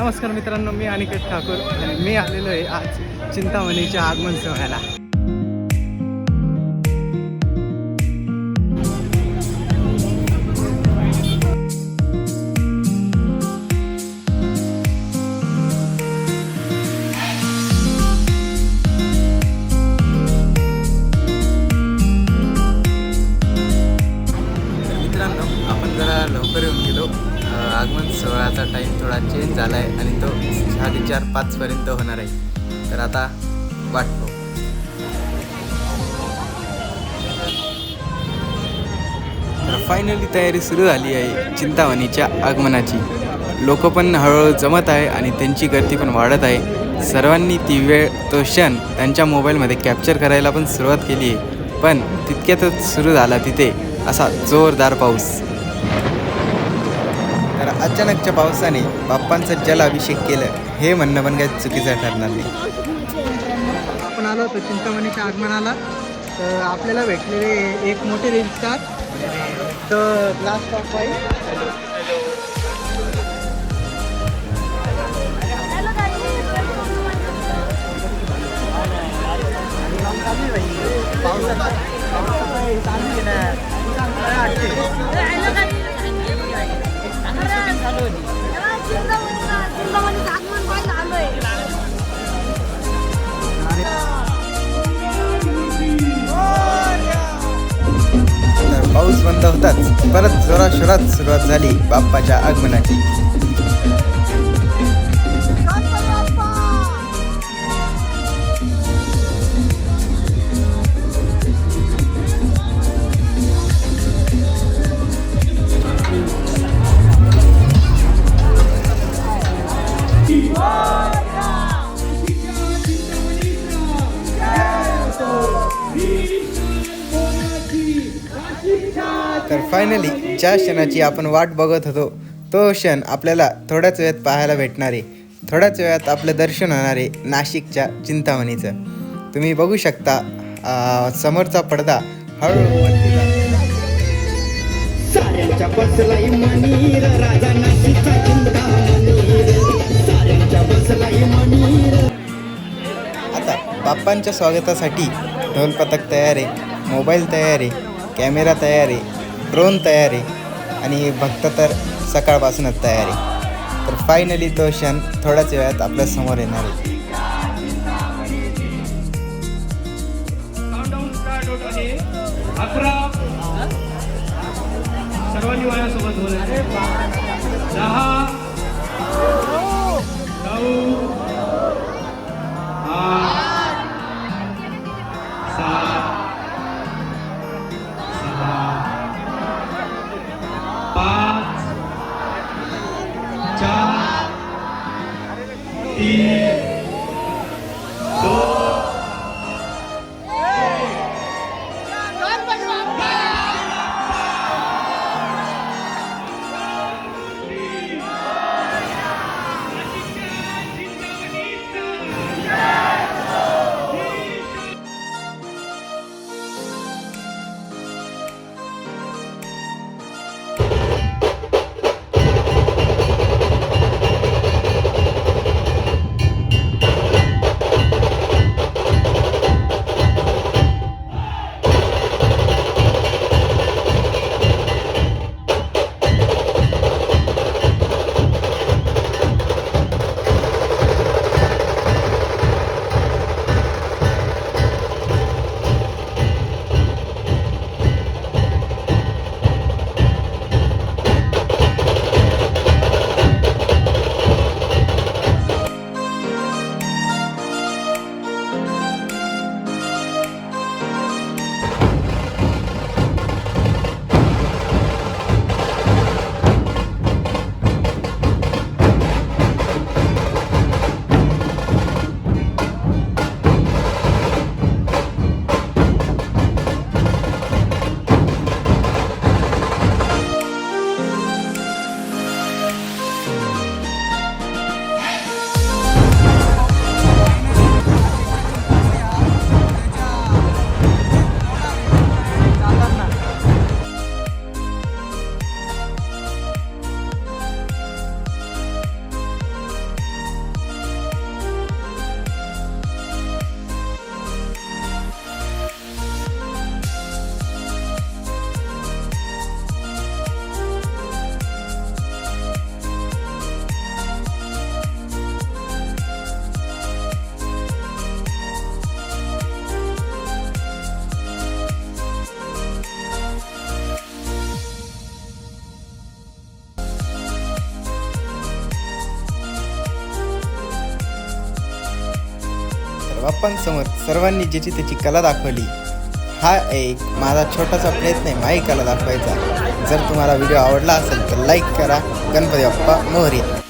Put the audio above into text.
नमस्कार मित्रांनो, मी अनिकेत ठाकूर आणि मी आलेलो आहे आज चिंतामणीच्या आगमन सोहळ्याला. मित्रांनो, आपण जरा लवकर येऊन गेलो. आगमन सोहळ्याचा टाईम थोडा चेंज झाला आहे आणि तो 4:30-5 पर्यंत होणार आहे. तर आता वाटतो. तर फायनली तयारी सुरू झाली आहे चिंतामणीच्या आगमनाची. लोक पण हळूहळू जमत आहे आणि त्यांची गर्दी पण वाढत आहे. सर्वांनी ती वेळ, तो क्षण त्यांच्या मोबाईलमध्ये कॅप्चर करायला पण सुरुवात केली आहे. पण तितक्यातच सुरू झाला तिथे असा जोरदार पाऊस. तर अचानकच्या पावसाने बाप्पांचं जलाभिषेक केलं हे म्हणणं पण काही चुकीचं ठरणार नाही. आपण आलो होतो चिंतामणीच्या आगमनाला. तर आपल्याला भेटलेले एक मोठे रील स्टार, तर ग्लास टॉप बाई. पाऊस बंद होताच परत जोराशोरात सुरुवात झाली बाप्पाच्या आगमनाची. तर फायनली ज्या क्षणाची आपण वाट बघत होतो तो क्षण आपल्याला थोड्याच वेळात पाहायला भेटणार आहे. थोड्याच वेळात आपलं दर्शन होणार आहे नाशिकच्या चिंतामणीचं. तुम्ही बघू शकता समोरचा पडदा हळूहळू वरती जातो. आता बाप्पांच्या स्वागतासाठी ढोलपथक तयार आहे, मोबाईल तयार आहे, कॅमेरा तयार आहे, ड्रोन तयार आहे आणि भक्त तर सकाळपासूनच तयार आहे. तर फायनली तो क्षण थोड्याच वेळात आपल्या समोर येणार आहे. सर्वांनी माझ्यासोबत बोलायचे. 10 9 8 7 5 4 3 2 बाप्पांसमोर सर्वांनी ज्याची त्याची कला दाखवली. हा एक माझा छोटासा प्रयत्न आहे माझी कला दाखवायचा. जर तुम्हाला व्हिडिओ आवडला असेल तर लाईक करा. गणपती बाप्पा मोरया.